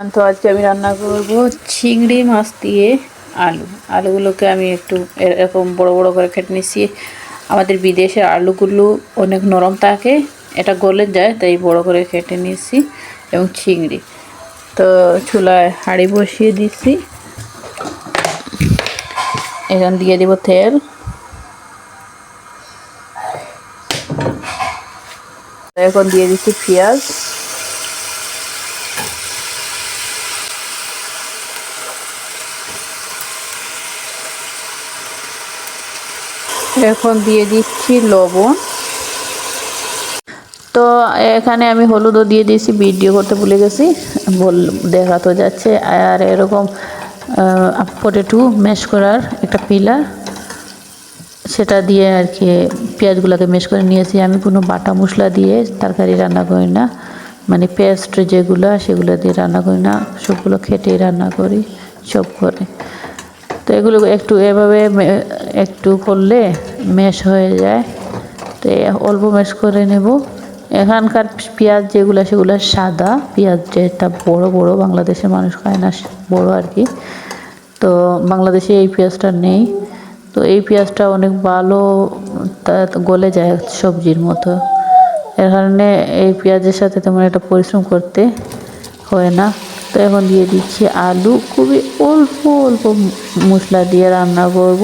তো আজকে আমি রান্না করব চিংড়ি মাছ দিয়ে আলুগুলোকে আমি একটু এরকম বড় বড় করে কেটে নিচ্ছি। আমাদের বিদেশের আলুগুলো অনেক নরম থাকে, এটা গলে যায়, তাই বড় করে কেটে নিচ্ছি। এবং চিংড়ি তো চুলায় হাঁড়ি বসিয়ে দিচ্ছি, এখন দিয়ে দেব তেল। এখন দিয়ে দিচ্ছি পেঁয়াজ, এখন দিয়ে দিচ্ছি লবণ। তো এখানে আমি হলুদও দিয়ে দিয়েছি, ভিডিও করতে ভুলে গেছি, দেখা তো যাচ্ছে। আর এরকম পটেটো ম্যাশ করার একটা পিলার, সেটা দিয়ে আর কি পেঁয়াজগুলোকে ম্যাশ করে নিয়েছি। আমি কোনো বাটা মশলা দিয়ে তরকারি রান্না করি না, মানে পেস্ট যেগুলো সেগুলো দিয়ে রান্না করি না, সবগুলো খেটেই রান্না করি সব করে। তো এগুলো একটু এভাবে একটু করলে ম্যাশ হয়ে যায়, তো অল্প ম্যাশ করে নেব। এখানকার পেঁয়াজ যেগুলো সেগুলো সাদা পেঁয়াজ, যেটা বড় বড়, বাংলাদেশের মানুষ খায় না বড় আর কি। তো বাংলাদেশে এই পেঁয়াজটা নেই, তো এই পেঁয়াজটা অনেক ভালো, তা গলে যায় সবজির মতো। এর কারণে এই পেঁয়াজের সাথে তেমন একটা পরিশ্রম করতে হয় না। তো এখন দিয়ে দিচ্ছি আলু, খুবই অল্প অল্প মশলা দিয়ে রান্না করব।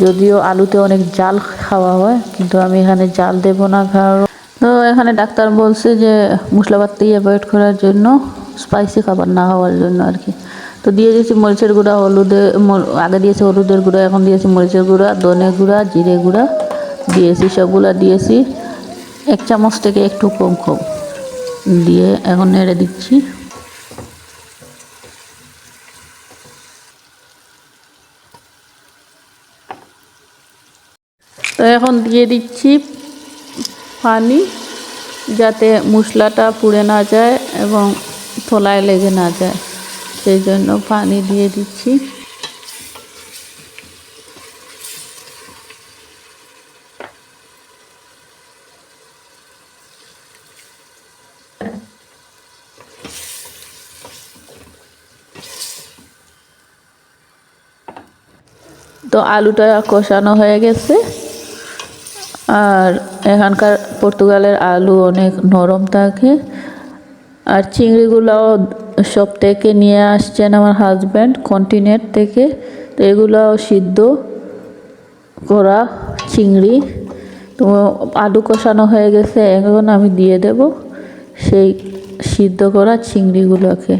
যদিও আলুতে অনেক জাল খাওয়া হয়, কিন্তু আমি এখানে জাল দেব না। কারণ তো এখানে ডাক্তার বলছে যে মশলাপাতি অ্যাভয়েড করার জন্য, স্পাইসি খাবার না হওয়ার জন্য আর কি। তো দিয়ে দিয়েছি মরিচের গুঁড়া, আগে দিয়েছি হলুদের গুঁড়া, এখন দিয়েছি মরিচের গুঁড়া, ধনে গুঁড়া, জিরে গুঁড়া দিয়েছি, সবগুলা দিয়েছি। 1 চামচ থেকে একটু কম কম দিয়ে এখন নেড়ে দিচ্ছি। তো এখন দিয়ে দিচ্ছি পানি, যাতে মশলাটা পুড়ে না যায় এবং তলায় লেগে না যায়, সেই জন্য পানি দিয়ে দিচ্ছি। তো আলুটা কষানো হয়ে গেছে। আর এখানকার পর্তুগালের আলু অনেক নরম থাকে। আর চিংড়িগুলোও সব থেকে নিয়ে আসছেন আমার হাজব্যান্ড কন্টিনেন্ট থেকে, তো এগুলোও সিদ্ধ করা চিংড়ি। তো আলু কষানো হয়ে গেছে, এখন আমি দিয়ে দেব সেই সিদ্ধ করা চিংড়িগুলোকে।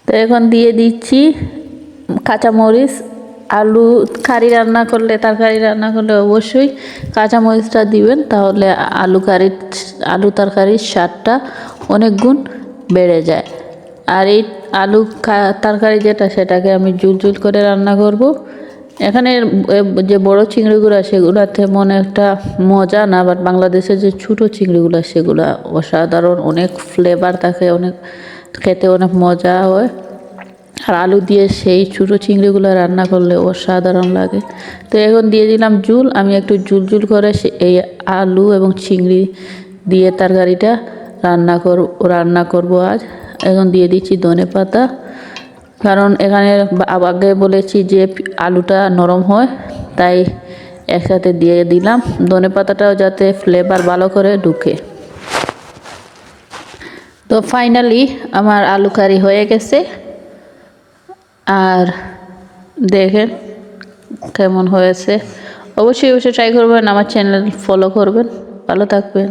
তো এখন দিয়ে দিচ্ছি কাঁচামরিচ। আলু কারি রান্না করলে, তরকারি রান্না করলে অবশ্যই কাঁচামরিচটা দিবেন, তাহলে আলু তরকারির স্বাদটা অনেক গুণ বেড়ে যায়। আর এই আলু তরকারি যেটা, সেটাকে আমি জুল করে রান্না করব। এখানে যে বড় চিংড়িগুলো সেগুলোতে তেমন একটা মজা না, বাট বাংলাদেশের যে ছোটো চিংড়িগুলো সেগুলো অসাধারণ, অনেক ফ্লেভার থাকে, অনেক খেতে অনেক মজা হয়। আর আলু দিয়ে সেই ছোটো চিংড়িগুলো রান্না করলে অসাধারণ লাগে। তো এখন দিয়ে দিলাম জুল। আমি একটু জুল করে এই আলু এবং চিংড়ি দিয়ে তরকারিটা রান্না করব আজ। এখন দিয়ে দিচ্ছি ধনেপাতা, কারণ এখানে আগে বলেছি যে আলুটা নরম হয়, তাই একসাথে দিয়ে দিলাম ধনেপাতাটাও, যাতে ফ্লেভার ভালো করে ঢুকে। তো ফাইনালি আমার আলু কারি হয়ে গেছে। আর দেখেন কেমন হয়েছে, অবশ্যই ট্রাই করবেন, আমার চ্যানেল ফলো করবেন। ভালো থাকবেন।